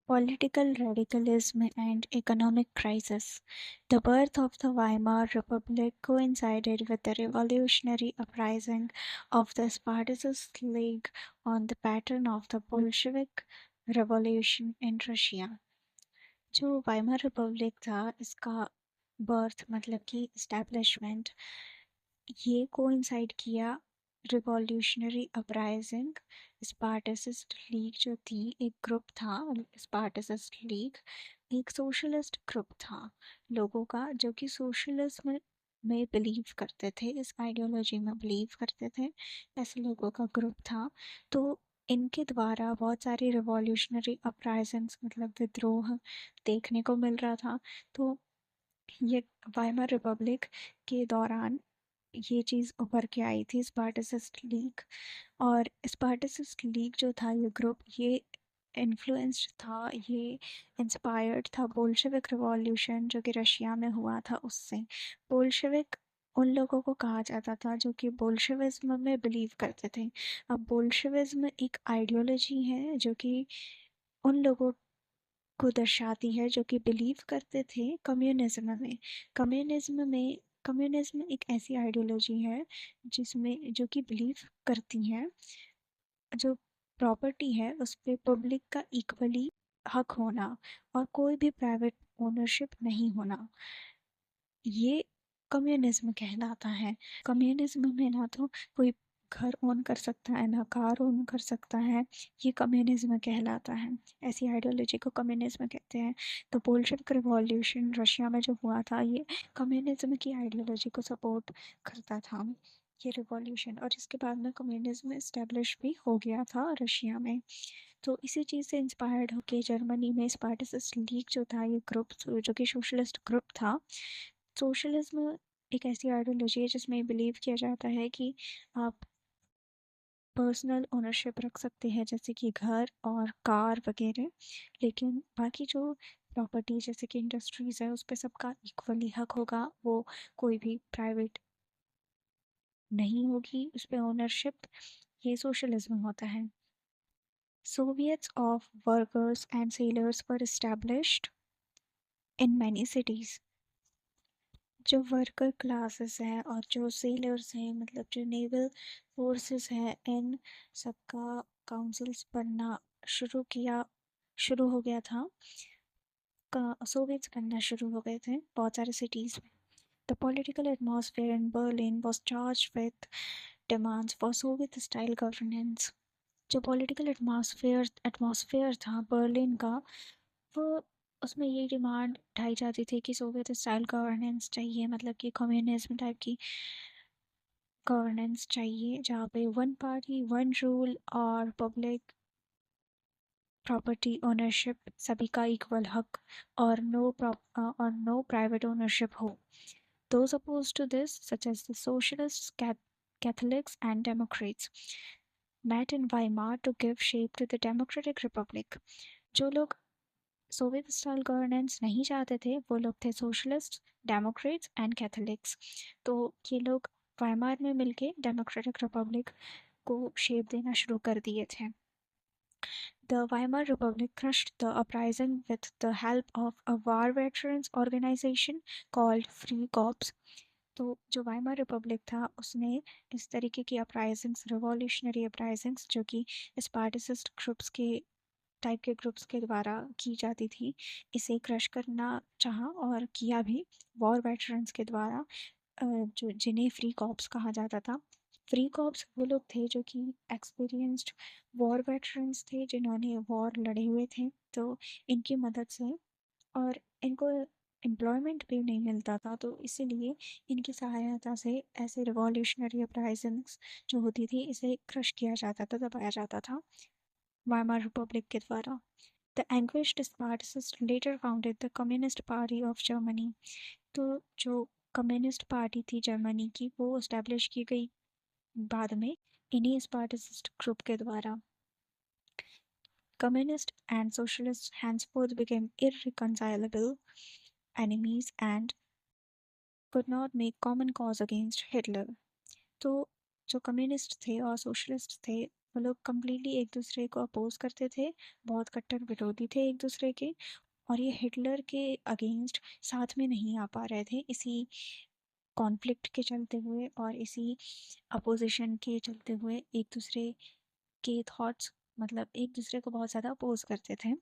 Political radicalism and economic crisis. The birth of the Weimar Republic coincided with the revolutionary uprising of the Spartacist League on the pattern of the Bolshevik Revolution in Russia. जो Weimar Republic था इसका birth मतलब कि establishment ये coincide किया revolutionary uprising स्पार्टसिस्ट league जो थी एक ग्रुप था स्पार्टसिस्ट लीग एक सोशलिस्ट ग्रुप था लोगों का जो कि सोशलिज्म में बिलीव करते थे इस आइडियोलॉजी में बिलीव करते थे ऐसे लोगों का ग्रुप था तो इनके द्वारा बहुत सारी रिवॉल्यूशनरी अपराइजिंग्स मतलब विद्रोह देखने को मिल रहा था तो ये वाइमर रिपब्लिक के दौरान ये चीज़ उभर के आई थी स्पार्टसिस्ट लीग और स्पार्टसिस्ट लीग जो था ये ग्रुप ये इन्फ्लुएंस्ड था ये इंस्पायर्ड था बोल्शेविक रिवॉल्यूशन जो कि रशिया में हुआ था उससे बोल्शेविक उन लोगों को कहा जाता था जो कि बोल्शेविज्म में बिलीव करते थे अब बोल्शेविज्म एक आइडियोलॉजी है जो कि उन लोगों को दर्शाती है जो कि बिलीव करते थे कम्युनिज्म एक ऐसी आइडियोलॉजी है जिसमें जो कि बिलीव करती है जो प्रॉपर्टी है उस पे पब्लिक का इक्वली हक होना और कोई भी प्राइवेट ओनरशिप नहीं होना ये कम्युनिज्म कहलाता है कम्युनिज्म में ना तो कोई घर ओन कर सकता है ना कार ओन कर सकता है ये कम्युनिज्म कहलाता है ऐसी आइडियोलॉजी को कम्युनिज्म कहते हैं तो बोल्शेविक रिवॉल्यूशन रशिया में जो हुआ था ये कम्युनिज्म की आइडियोलॉजी को सपोर्ट करता था ये रिवॉल्यूशन और इसके बाद में कम्युनिज्म इस्टेब्लिश भी हो गया था रशिया में तो इसी चीज़ से इंस्पायर्ड होके जर्मनी में स्पार्टसिस्ट लीग जो था ये ग्रुप जो कि सोशलिस्ट ग्रुप था सोशलिज्म एक ऐसी आइडियोलॉजी है जिसमें बिलीव किया जाता है कि आप पर्सनल ओनरशिप रख सकते हैं जैसे कि घर और कार वगैरह लेकिन बाकी जो प्रॉपर्टी जैसे कि इंडस्ट्रीज है उस पर सबका इक्वली हक होगा वो कोई भी प्राइवेट नहीं होगी उस पर ओनरशिप ये सोशलिज्म होता है Soviets of workers and sailors were established in many cities. जो वर्कर क्लासेस हैं और जो सेलर्स हैं मतलब जो नेवल फोर्सेस हैं इन सबका काउंसिल्स बनना शुरू हो गया था सोवियट्स बनना शुरू हो गए थे बहुत सारे सिटीज़ में The political atmosphere in Berlin was charged with demands for Soviet style governance. जो पॉलिटिकल एटमॉस्फेयर था बर्लिन का वो उसमें ये डिमांड उठाई जाती थी कि सोवियत स्टाइल गवर्नेंस चाहिए मतलब कि कम्युनिज्म टाइप की गवर्नेंस चाहिए जहाँ पे वन पार्टी वन रूल और पब्लिक प्रॉपर्टी ओनरशिप सभी का इक्वल हक और नो प्राइवेट ओनरशिप हो Those opposed to this, such as the socialists, Catholics, and Democrats, met in Weimar to give shape to the Democratic Republic. जो लोग Soviet style governance नहीं चाहते थे वो लोग थे सोशलिस्ट डेमोक्रेट्स एंड कैथोलिक्स तो ये लोग वाइमार में मिलके डेमोक्रेटिक रिपब्लिक को शेप देना शुरू कर दिए थे The Weimar Republic crushed the uprising with the help of a war veterans organization called Free Corps. तो जो वाइमर रिपब्लिक था उसने इस तरीके की अपराइजिंग्स रिवॉल्यूशनरी अपराइजिंग्स जो कि स्पार्टिसिस्ट ग्रुप्स के टाइप के ग्रुप्स के द्वारा की जाती थी इसे क्रश करना चाहा और किया भी वॉर वेटरन्स के द्वारा जो जिन्हें फ्री कॉप्स कहा जाता था फ्री कॉप्स वो लोग थे जो कि एक्सपीरियंस्ड वॉर वेटरन्स थे जिन्होंने वॉर लड़े हुए थे तो इनकी मदद से और इनको एम्प्लॉयमेंट भी नहीं मिलता था तो इसीलिए इनकी सहायता से ऐसे रिवॉल्यूशनरी अपराइजिंग्स जो होती थी इसे क्रश किया जाता था दबाया जाता था वाइमार रिपब्लिक के द्वारा The anguished Spartacists later founded the Communist Party of Germany. तो जो कम्युनिस्ट पार्टी थी जर्मनी की वो इस्टेब्लिश की गई बाद में इन्हीं स्पार्टिसिस्ट ग्रुप के द्वारा Communists and socialists henceforth became irreconcilable enemies and could not make common cause against Hitler. तो जो कम्युनिस्ट थे और सोशलिस्ट थे वो लोग कम्प्लीटली एक दूसरे को अपोज करते थे, बहुत कट्टर विरोधी थे एक दूसरे के, और ये हिटलर के अगेंस्ट साथ में नहीं आ पा रहे थे इसी कॉन्फ्लिक्ट के चलते हुए और इसी अपोजिशन के चलते हुए एक दूसरे के थॉट्स, मतलब एक दूसरे को बहुत ज़्यादा अपोज करते थे।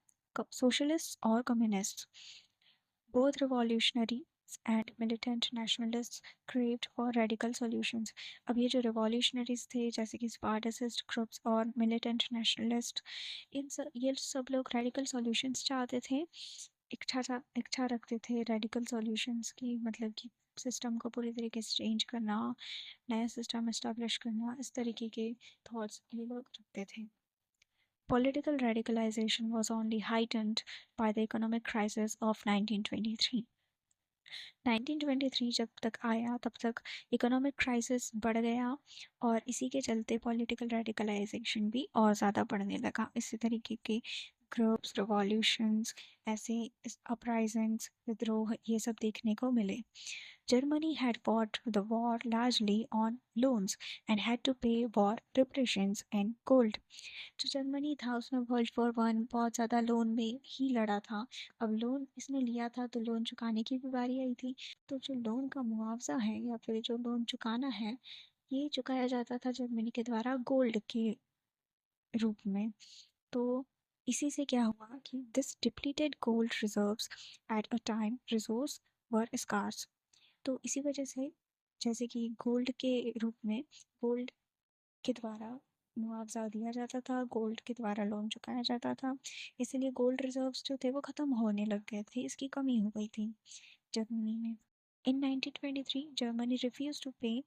सोशलिस्ट और communist, both revolutionaries and militant nationalists craved for radical solutions। अब ये जो revolutionaries थे जैसे कि Spartacist ग्रुप्स और militant nationalist, ये सब लोग radical solutions चाहते थे, इच्छा रखते थे radical solutions की, मतलब कि सिस्टम को पूरी तरीके से चेंज करना, नया सिस्टम इस्टेब्लिश करना, इस तरीके के थॉट्स ये लोग रखते थे। Political radicalization was only heightened by the economic crisis of 1923। 1923 जब तक आया तब तक इकोनॉमिक क्राइसिस बढ़ गया और इसी के चलते पॉलिटिकल रेडिकलाइजेशन भी और ज़्यादा बढ़ने लगा। इसी तरीके के ग्रुप्स, रिवॉल्यूशंस, ऐसे अपराइजिंग्स, विद्रोह ये सब देखने को मिले। Germany had fought the war largely on loans and had to pay war reparations in gold। जो जर्मनी था उसमें वर्ल्ड वॉर 1 बहुत ज़्यादा लोन में ही लड़ा था। अब लोन इसने लिया था तो लोन चुकाने की भी बारी आई थी, तो जो लोन का मुआवजा है या फिर जो लोन चुकाना है ये चुकाया जाता था जर्मनी के द्वारा गोल्ड के रूप में। तो इसी से क्या हुआ कि this depleted gold reserves at a time resource were scarce. तो इसी वजह से जैसे कि गोल्ड के रूप में गोल्ड के द्वारा मुआवजा दिया जाता था, गोल्ड के द्वारा लोन चुकाया जाता था, इसीलिए गोल्ड रिजर्व्स जो थे वो ख़त्म होने लग गए थे, इसकी कमी हो गई थी जर्मनी में। In 1923, Germany refused to pay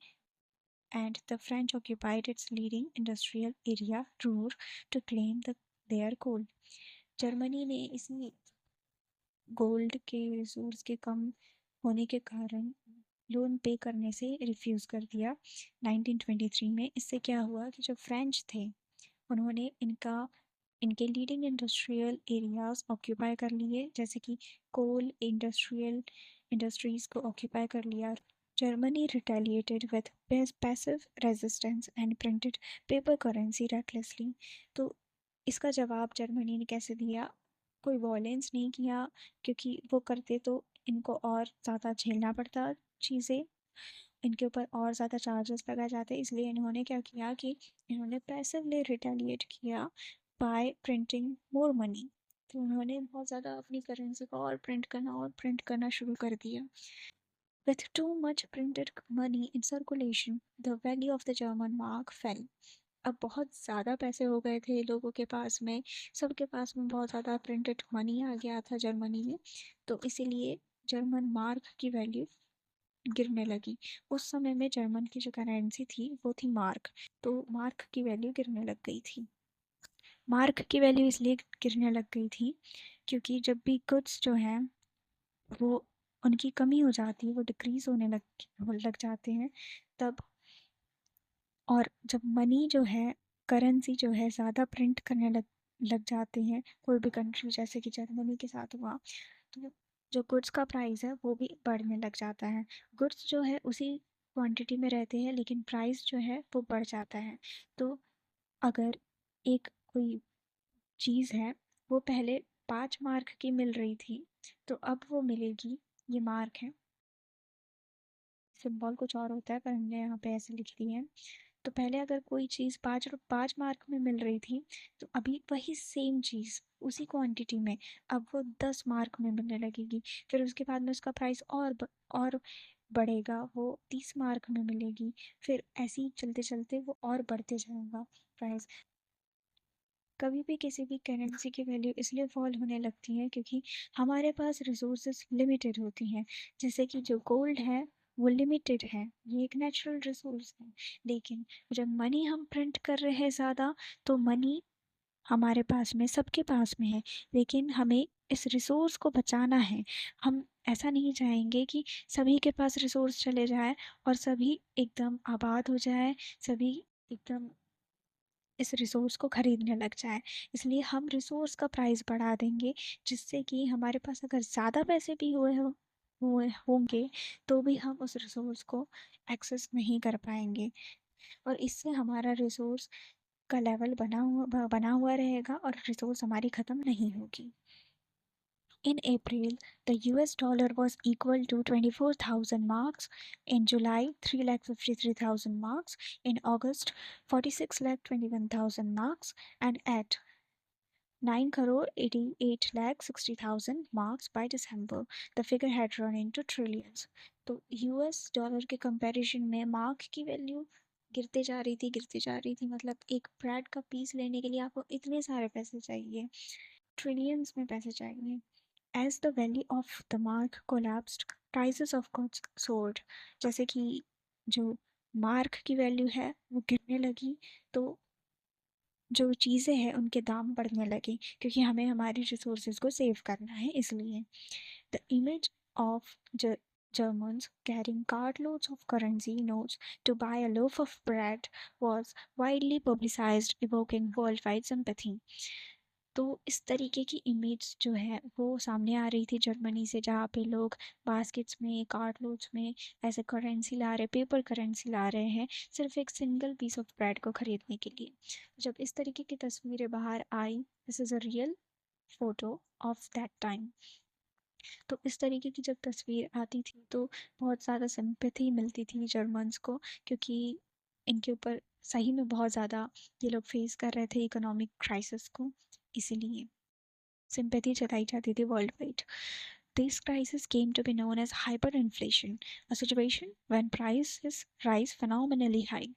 and the French occupied its leading industrial area, Ruhr, to claim their gold। Germany ने इसी गोल्ड के रिसोर्स के कम होने के कारण लोन पे करने से रिफ्यूज़ कर दिया 1923 में। इससे क्या हुआ कि जो फ्रेंच थे उन्होंने इनके लीडिंग इंडस्ट्रियल एरियाज ऑक्यूपाई कर लिए, जैसे कि कोल इंडस्ट्रीज़ को ऑक्यूपाई कर लिया। Germany retaliated with passive resistance and printed paper currency recklessly. तो इसका जवाब जर्मनी ने कैसे दिया? कोई वॉयलेंस नहीं किया, क्योंकि वो करते तो इनको और ज़्यादा झेलना पड़ता चीज़ें, इनके ऊपर और ज़्यादा चार्जेस लगाए जाते, इसलिए इन्होंने क्या किया कि इन्होंने पैसिवली रिटेलिएट किया बाय प्रिंटिंग मोर मनी। तो उन्होंने बहुत ज़्यादा अपनी करेंसी को और प्रिंट करना शुरू कर दिया। With too much printed money in circulation, the value of the German mark fell। अब बहुत ज़्यादा पैसे हो गए थे लोगों के पास में, सबके पास में बहुत ज़्यादा प्रिंटेड मनी आ गया था जर्मनी में, तो इसीलिए जर्मन मार्क की वैल्यू गिरने लगी। उस समय में जर्मन की जो करेंसी थी वो थी मार्क, तो मार्क की वैल्यू गिरने लग गई थी। मार्क की वैल्यू इसलिए गिरने लग गई थी क्योंकि जब भी गुड्स जो हैं वो उनकी कमी हो जाती है, वो डिक्रीज होने लग जाते हैं तब, और जब मनी जो है, करेंसी जो है ज़्यादा प्रिंट करने लग जाते हैं कोई भी कंट्री, जैसे कि जर्मनी के साथ हुआ, तो जो गुड्स का प्राइस है वो भी बढ़ने लग जाता है। गुड्स जो है उसी क्वांटिटी में रहते हैं लेकिन प्राइस जो है वो बढ़ जाता है। तो अगर एक कोई चीज़ है वो पहले 5 मार्क की मिल रही थी तो अब वो मिलेगी, ये मार्क है, सिंबल कुछ और होता है पर हमने यहाँ पे ऐसे लिख दिए हैं। तो पहले अगर कोई चीज़ 5 मार्क में मिल रही थी तो अभी वही सेम चीज़ उसी क्वांटिटी में अब वो 10 मार्क में मिलने लगेगी, फिर उसके बाद में उसका प्राइस और बढ़ेगा, वो 30 मार्क में मिलेगी, फिर ऐसे ही चलते चलते वो और बढ़ते जाएगा प्राइस। कभी भी किसी भी करेंसी की वैल्यू इसलिए फॉल होने लगती है क्योंकि हमारे पास रिसोर्सेज लिमिटेड होती हैं, जैसे कि जो गोल्ड है वो लिमिटेड है, ये एक नेचुरल रिसोर्स है। लेकिन जब मनी हम प्रिंट कर रहे हैं ज़्यादा, तो मनी हमारे पास में, सबके पास में है, लेकिन हमें इस रिसोर्स को बचाना है। हम ऐसा नहीं चाहेंगे कि सभी के पास रिसोर्स चले जाए और सभी एकदम आबाद हो जाए, सभी एकदम इस रिसोर्स को खरीदने लग जाए, इसलिए हम रिसोर्स का प्राइस बढ़ा देंगे, जिससे कि हमारे पास अगर ज़्यादा पैसे भी हुए होंगे तो भी हम उस रिसोर्स को एक्सेस नहीं कर पाएंगे और इससे हमारा रिसोर्स का लेवल बना हुआ रहेगा और रिसोर्स हमारी ख़त्म नहीं होगी। In April, the US dollar was equal to 24,000 marks. In July, 3,53,000 marks. In August, 46,21,000 marks. And at 9 crore 88 lakh 60,000 marks by December, the figure had run into trillions. तो यूएस डॉलर के comparison में mark की value गिरते जा रही थी। मतलब एक ब्रेड का पीस लेने के लिए आपको इतने सारे पैसे चाहिए, ट्रिलियंस में पैसे चाहिए। As the value of the mark collapsed, prices of goods soared. जैसे कि जो मार्क की वैल्यू है वो गिरने लगी, तो जो चीज़ें हैं उनके दाम बढ़ने लगे, क्योंकि हमें हमारी रिसोर्सेज को सेव करना है इसलिए। The image of Germans carrying cartloads of currency notes to buy a loaf of bread was widely publicized, evoking worldwide sympathy. तो इस तरीके की इमेज जो है वो सामने आ रही थी जर्मनी से, जहाँ पे लोग बास्केट्स में, कार्टलोड्स में ऐसे करेंसी ला रहे, पेपर करेंसी ला रहे हैं सिर्फ एक सिंगल पीस ऑफ ब्रेड को खरीदने के लिए। जब इस तरीके की तस्वीरें बाहर आई, this is a real photo of that time. तो इस तरीके की जब तस्वीर आती थी तो बहुत ज़्यादा सिंपैथी मिलती थी जर्मन्स को, क्योंकि इनके ऊपर सही में बहुत ज़्यादा ये लोग फेस कर रहे थे इकोनॉमिक क्राइसिस को, इसीलिए sympathy जताई जाती थी world wide. This crisis came to be known as hyperinflation, a situation when prices rise phenomenally high.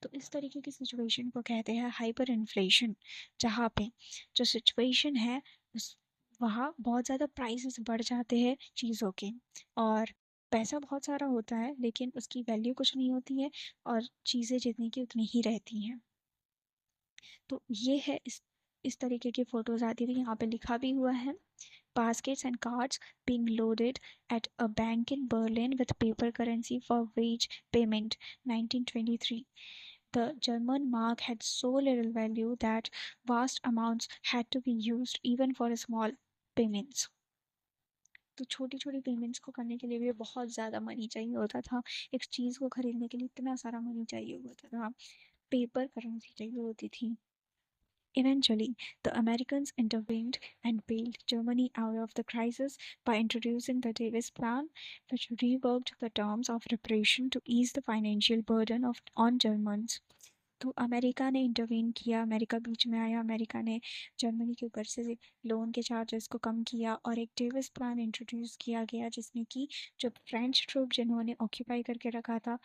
तो इस तरीके की सिचुएशन को कहते हैं हाइपर इन्फ्लेशन, जहाँ पे जो सिचुएशन है उस वहाँ बहुत ज़्यादा प्राइसेस बढ़ जाते हैं चीज़ों के, और पैसा बहुत सारा होता है लेकिन उसकी वैल्यू कुछ नहीं होती है, और चीज़ें जितनी की उतनी ही रहती हैं। तो ये है इस तरीके की फ़ोटोज़ आती थी। यहाँ पे लिखा भी हुआ है, baskets and carts being loaded at a bank in Berlin with paper currency for wage payment, 1923. The German mark had so little value that vast amounts had to be used even for small payments. तो छोटी छोटी payments को करने के लिए भी बहुत ज़्यादा मनी चाहिए होता था। एक चीज़ को खरीदने के लिए इतना सारा मनी चाहिए होता था, पेपर करेंसी चाहिए होती थी। Eventually, the Americans intervened and bailed Germany out of the crisis by introducing the Davis Plan, which reworked the terms of reparation to ease the financial burden on Germans. तो America ने intervene किया, America बीच में आया, America ने Germany के ऊपर से loan के चार्जेस को कम किया और एक डेविस प्लान इंट्रोड्यूस किया गया, जिसमें कि जो फ्रेंच ट्रूप जिन्होंने ऑक्यूपाई करके रखा था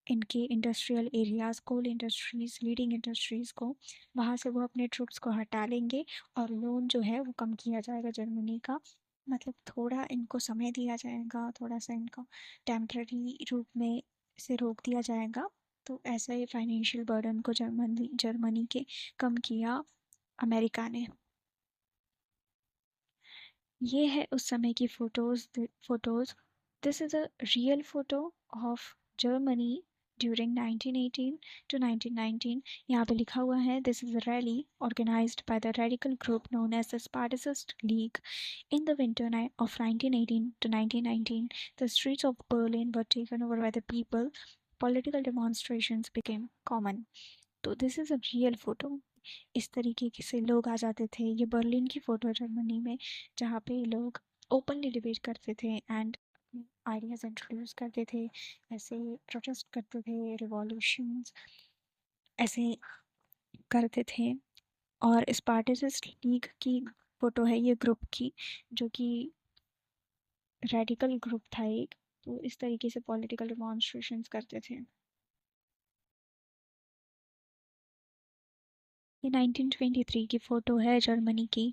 इनके इंडस्ट्रियल एरियाज़, कोल इंडस्ट्रीज़, लीडिंग इंडस्ट्रीज़ को, वहाँ से वो अपने ट्रूप्स को हटा लेंगे और लोन जो है वो कम किया जाएगा जर्मनी का। मतलब थोड़ा इनको समय दिया जाएगा, थोड़ा सा इनको टेम्पररी रूप में से रोक दिया जाएगा। तो ऐसा ही फाइनेंशियल बर्डन को जर्मनी के कम किया अमेरिका ने। ये है उस समय की photos. This is a real photo of Germany during 1918 to 1919। यहाँ पे लिखा हुआ है, this is a rally organised by the radical group known as the Spartacist league. In the winter of 1918 to 1919, the streets of Berlin were taken over by the people. Political demonstrations became common. तो this is a real photo. इस तरीके के से लोग आ जाते थे। ये Berlin की फ़ोटो है जर्मनी में, जहाँ पे लोग ओपनली डिबेट करते थे एंड आइडियाज़ इंट्रोड्यूस करते थे, ऐसे प्रोटेस्ट करते थे, रिवॉल्यूशंस ऐसे करते थे। और स्पार्टिसिस्ट लीग की फ़ोटो है ये ग्रुप की, जो कि रेडिकल ग्रुप था एक। तो इस तरीके से पॉलिटिकल डिमॉन्स्ट्रेशंस करते थे। ये 1923 की फ़ोटो है जर्मनी की।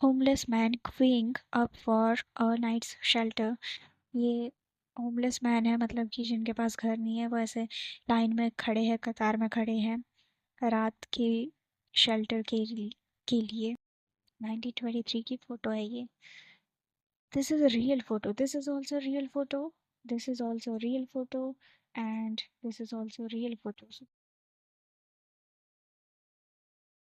Homeless man queuing up for a night's shelter. ये होमलेस मैन है, मतलब कि जिनके पास घर नहीं है, वो ऐसे लाइन में खड़े हैं, कतार में खड़े हैं रात के शेल्टर के लिए। 1923 की फ़ोटो है ये। This is a real photo, this is also real photo, this is also real photo, and this is also real photo.